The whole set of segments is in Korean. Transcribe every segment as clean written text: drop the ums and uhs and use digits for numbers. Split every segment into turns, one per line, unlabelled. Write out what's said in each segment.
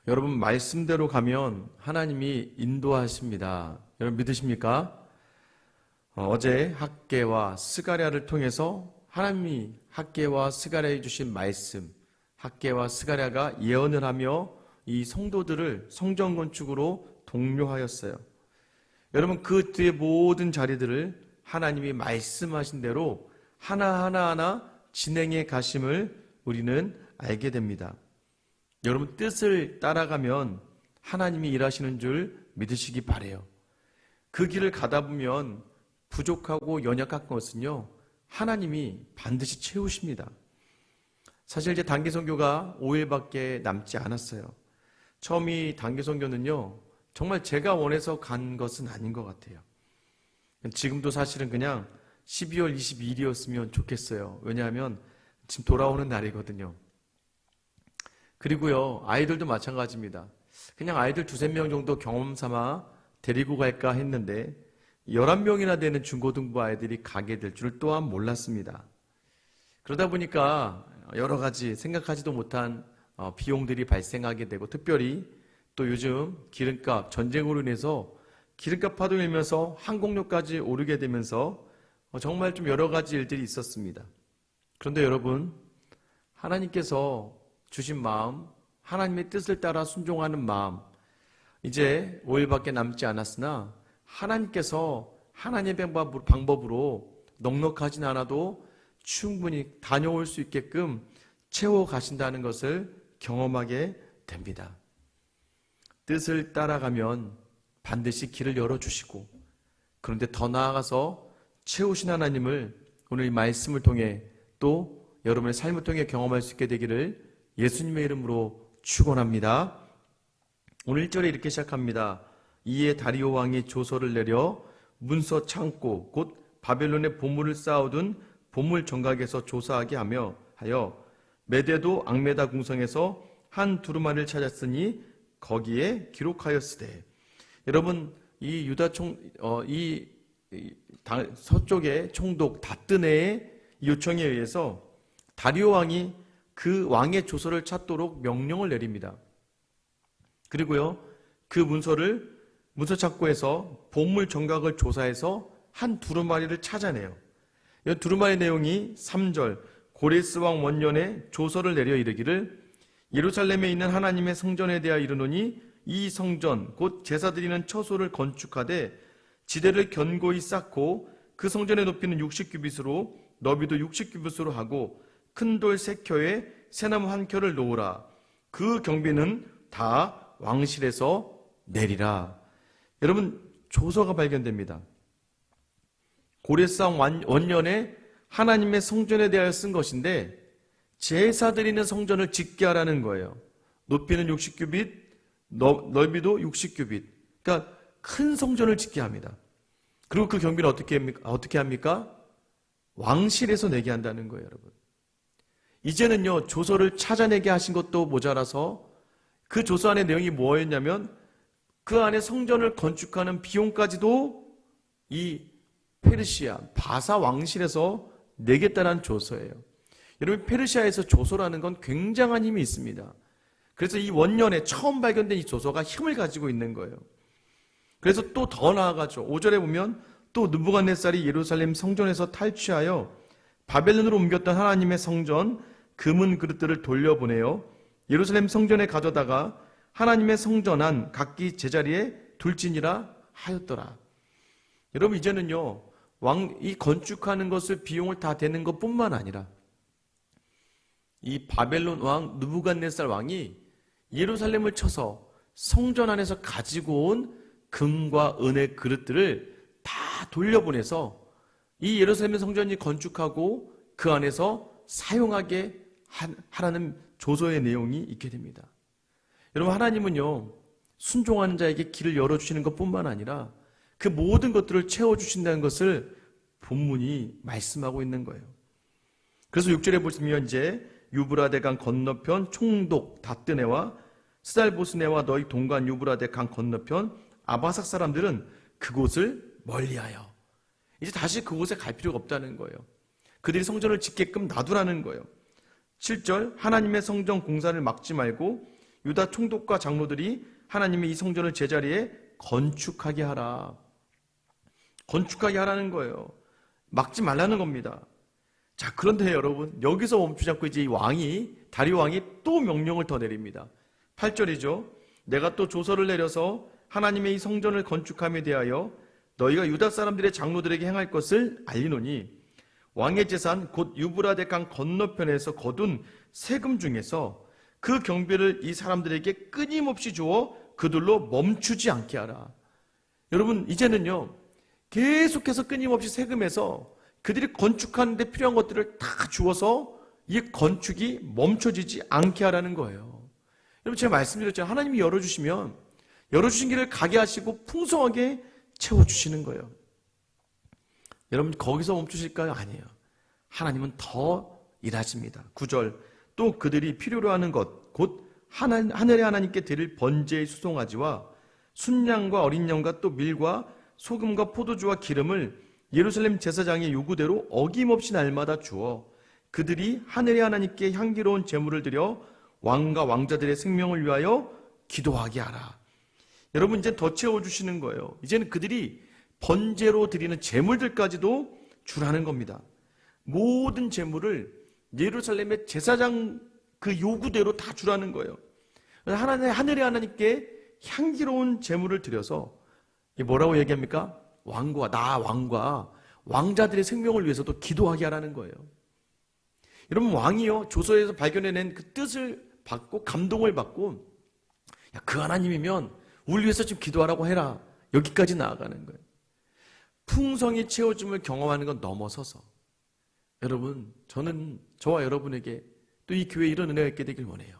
여러분, 말씀대로 가면 하나님이 인도하십니다. 여러분 믿으십니까? 어제 학개와 스가랴를 통해서 하나님이 학개와 스가랴에 주신 말씀, 학개와 스가랴가 예언을 하며 이 성도들을 성전 건축으로 독려하였어요. 여러분, 그 뒤의 모든 자리들을 하나님이 말씀하신 대로 하나하나 진행해 가심을 우리는 알게 됩니다. 여러분, 뜻을 따라가면 하나님이 일하시는 줄 믿으시기 바라요. 그 길을 가다 보면 부족하고 연약한 것은요, 하나님이 반드시 채우십니다. 사실 이제 단기 선교가 5일밖에 남지 않았어요. 처음이 단기 선교는요, 정말 제가 원해서 간 것은 아닌 것 같아요. 지금도 사실은 그냥 12월 22일이었으면 좋겠어요. 왜냐하면 지금 돌아오는 날이거든요. 그리고요, 아이들도 마찬가지입니다. 그냥 아이들 2-3명 정도 경험 삼아 데리고 갈까 했는데 11명이나 되는 중고등부 아이들이 가게 될 줄 또한 몰랐습니다. 그러다 보니까 여러 가지 생각하지도 못한 비용들이 발생하게 되고, 특별히 또 요즘 기름값, 전쟁으로 인해서 기름값 파동이 일면서 항공료까지 오르게 되면서 정말 좀 여러 가지 일들이 있었습니다. 그런데 여러분, 하나님께서 주신 마음, 하나님의 뜻을 따라 순종하는 마음, 이제 5일밖에 남지 않았으나 하나님께서 하나님의 방법으로 넉넉하진 않아도 충분히 다녀올 수 있게끔 채워 가신다는 것을 경험하게 됩니다. 뜻을 따라가면 반드시 길을 열어주시고, 그런데 더 나아가서 채우신 하나님을 오늘 이 말씀을 통해 또 여러분의 삶을 통해 경험할 수 있게 되기를 예수님의 이름으로 축원합니다. 오늘 1절에 이렇게 시작합니다. 이에 다리오 왕이 조서를 내려 문서 창고 곧 바벨론의 보물을 쌓아둔 보물 정각에서 조사하게 하여 메대도 악메다 궁성에서 한 두루마리를 찾았으니 거기에 기록하였으되. 여러분, 이 서쪽의 총독 다뜨네의 요청에 의해서 다리오 왕이 그 왕의 조서를 찾도록 명령을 내립니다. 그리고요, 그 문서 창고에서 보물 정각을 조사해서 한 두루마리를 찾아내요. 이 두루마리 내용이 3절, 고레스 왕 원년에 조서를 내려 이르기를 예루살렘에 있는 하나님의 성전에 대하여 이르노니 이 성전 곧 제사 드리는 처소를 건축하되 지대를 견고히 쌓고 그 성전의 높이는 60규빗으로 너비도 60규빗으로 하고 큰 돌 3켜에 새나무 1켜를 놓으라. 그 경비는 다 왕실에서 내리라. 여러분, 조서가 발견됩니다. 고레스 왕 원년에 하나님의 성전에 대하여 쓴 것인데 제사 드리는 성전을 짓게 하라는 거예요. 높이는 60규빗, 넓이도 60규빗. 그러니까 큰 성전을 짓게 합니다. 그리고 그 경비는 어떻게 합니까? 왕실에서 내게 한다는 거예요, 여러분. 이제는요, 조서를 찾아내게 하신 것도 모자라서 그 조서 안의 내용이 뭐였냐면 그 안에 성전을 건축하는 비용까지도 이 페르시아, 바사 왕실에서 내겠다는 조서예요. 여러분, 페르시아에서 조서라는 건 굉장한 힘이 있습니다. 그래서 이 원년에 처음 발견된 이 조서가 힘을 가지고 있는 거예요. 그래서 또 더 나아가죠. 5절에 보면 또 느부갓네살이 예루살렘 성전에서 탈취하여 바벨론으로 옮겼던 하나님의 성전 금은 그릇들을 돌려보내요. 예루살렘 성전에 가져다가 하나님의 성전 안 각기 제자리에 둘지니라 하였더라. 여러분, 이제는요, 이 건축하는 것을 비용을 다 대는 것뿐만 아니라 이 바벨론 왕 느부갓네살 왕이 예루살렘을 쳐서 성전 안에서 가지고 온 금과 은의 그릇들을 다 돌려보내서 이 예루살렘 성전이 건축하고 그 안에서 사용하게 하라는 조서의 내용이 있게 됩니다. 여러분, 하나님은요, 순종하는 자에게 길을 열어주시는 것뿐만 아니라 그 모든 것들을 채워주신다는 것을 본문이 말씀하고 있는 거예요. 그래서 6절에 보시면 이제 유브라데 강 건너편 총독 다뜨네와 스달보스네와 너희 동관 유브라데 강 건너편 아바삭 사람들은 그곳을 멀리하여 이제 다시 그곳에 갈 필요가 없다는 거예요. 그들이 성전을 짓게끔 놔두라는 거예요. 7절, 하나님의 성전 공사를 막지 말고 유다 총독과 장로들이 하나님의 이 성전을 제자리에 건축하게 하라. 건축하게 하라는 거예요. 막지 말라는 겁니다. 자, 그런데 여러분, 여기서 멈추지 않고 이제 이 다리오 왕이 또 명령을 더 내립니다. 8절이죠. 내가 또 조서를 내려서 하나님의 이 성전을 건축함에 대하여 너희가 유다 사람들의 장로들에게 행할 것을 알리노니 왕의 재산 곧 유브라데 강 건너편에서 거둔 세금 중에서 그 경비를 이 사람들에게 끊임없이 주어 그들로 멈추지 않게 하라. 여러분, 이제는요 계속해서 끊임없이 세금에서 그들이 건축하는 데 필요한 것들을 다 주어서 이 건축이 멈춰지지 않게 하라는 거예요. 여러분, 제가 말씀드렸잖아요. 하나님이 열어주시면 열어주신 길을 가게 하시고 풍성하게 채워주시는 거예요. 여러분, 거기서 멈추실까요? 아니에요. 하나님은 더 일하십니다. 9절, 또 그들이 필요로 하는 것 곧 하늘의 하나님께 드릴 번제의 수송아지와 순양과 어린 양과 또 밀과 소금과 포도주와 기름을 예루살렘 제사장의 요구대로 어김없이 날마다 주어 그들이 하늘의 하나님께 향기로운 제물을 드려 왕과 왕자들의 생명을 위하여 기도하게 하라. 여러분, 이제 더 채워주시는 거예요. 이제는 그들이 번제로 드리는 제물들까지도 주라는 겁니다. 모든 제물을 예루살렘의 제사장 그 요구대로 다 주라는 거예요. 하늘의 하나님께 향기로운 제물을 드려서 뭐라고 얘기합니까? 왕과 왕자들의 생명을 위해서도 기도하게 하라는 거예요. 여러분, 왕이요 조서에서 발견해낸 그 뜻을 받고 감동을 받고, 야, 그 하나님이면 우리 위해서 좀 기도하라고 해라, 여기까지 나아가는 거예요. 풍성히 채워줌을 경험하는 건 넘어서서 여러분, 저는 저와 여러분에게 또 이 교회에 이런 은혜가 있게 되길 원해요.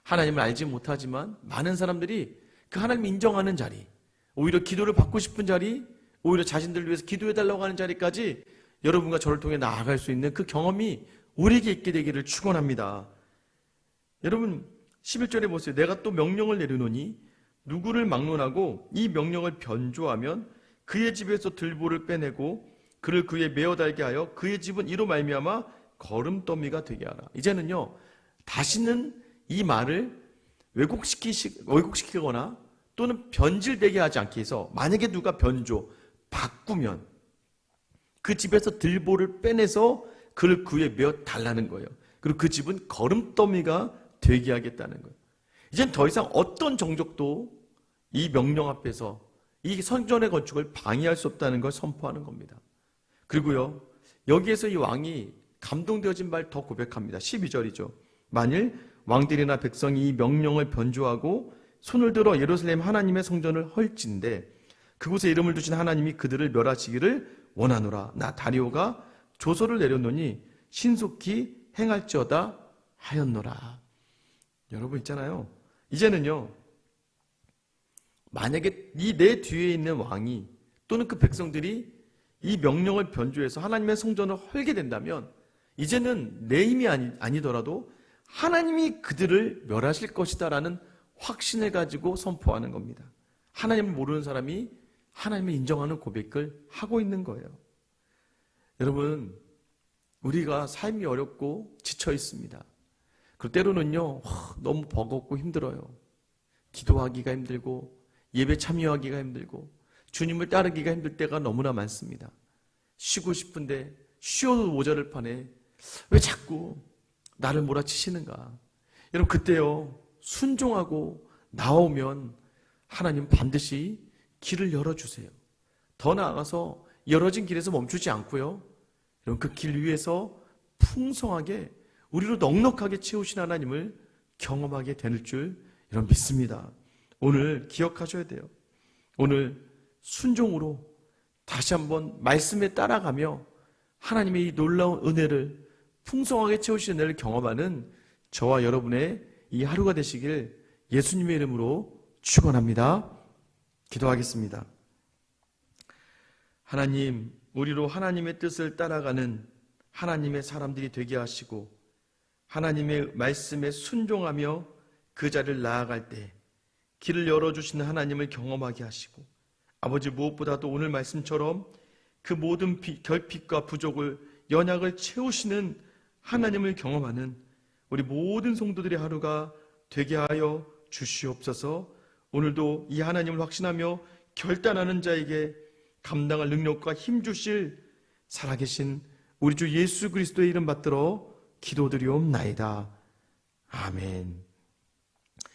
하나님을 알지 못하지만 많은 사람들이 그 하나님을 인정하는 자리, 오히려 기도를 받고 싶은 자리, 오히려 자신들을 위해서 기도해달라고 하는 자리까지 여러분과 저를 통해 나아갈 수 있는 그 경험이 우리에게 있게 되기를 축원합니다. 여러분, 11절에 보세요. 내가 또 명령을 내리노니 누구를 막론하고 이 명령을 변조하면 그의 집에서 들보를 빼내고 그를 그에 메어 달게 하여 그의 집은 이로 말미암아 거름더미가 되게 하라. 이제는요 다시는 이 말을 왜곡시키거나 또는 변질되게 하지 않게 해서, 만약에 누가 바꾸면 그 집에서 들보를 빼내서 그를 그에 메어 달라는 거예요. 그리고 그 집은 거름더미가 되게 하겠다는 거예요. 이젠 더 이상 어떤 정적도 이 명령 앞에서 이 성전의 건축을 방해할 수 없다는 걸 선포하는 겁니다. 그리고요, 여기에서 이 왕이 감동되어진 말 더 고백합니다. 12절이죠. 만일 왕들이나 백성이 이 명령을 변조하고 손을 들어 예루살렘 하나님의 성전을 헐진대 그곳에 이름을 두신 하나님이 그들을 멸하시기를 원하노라. 나 다리오가 조서를 내렸노니 신속히 행할지어다 하였노라. 여러분 있잖아요. 이제는요, 만약에 이 내 뒤에 있는 왕이 또는 그 백성들이 이 명령을 변조해서 하나님의 성전을 헐게 된다면 이제는 내 힘이 아니더라도 하나님이 그들을 멸하실 것이다라는 확신을 가지고 선포하는 겁니다. 하나님을 모르는 사람이 하나님을 인정하는 고백을 하고 있는 거예요. 여러분, 우리가 삶이 어렵고 지쳐 있습니다. 그 때로는요 너무 버겁고 힘들어요. 기도하기가 힘들고 예배 참여하기가 힘들고 주님을 따르기가 힘들 때가 너무나 많습니다. 쉬고 싶은데 쉬어도 모자랄 판에 왜 자꾸 나를 몰아치시는가. 여러분, 그때요 순종하고 나오면 하나님 반드시 길을 열어주세요. 더 나아가서 열어진 길에서 멈추지 않고요, 여러분 그 길 위에서 풍성하게 우리로 넉넉하게 채우신 하나님을 경험하게 될 줄 여러분 믿습니다. 오늘 기억하셔야 돼요. 오늘 순종으로 다시 한번 말씀에 따라가며 하나님의 이 놀라운 은혜를, 풍성하게 채우시는 은혜를 경험하는 저와 여러분의 이 하루가 되시길 예수님의 이름으로 축원합니다. 기도하겠습니다. 하나님, 우리로 하나님의 뜻을 따라가는 하나님의 사람들이 되게 하시고 하나님의 말씀에 순종하며 그 자리를 나아갈 때 길을 열어주시는 하나님을 경험하게 하시고, 아버지 무엇보다도 오늘 말씀처럼 그 모든 결핍과 부족을, 연약을 채우시는 하나님을 경험하는 우리 모든 성도들의 하루가 되게 하여 주시옵소서. 오늘도 이 하나님을 확신하며 결단하는 자에게 감당할 능력과 힘 주실 살아계신 우리 주 예수 그리스도의 이름 받들어 기도드리옵나이다. 아멘.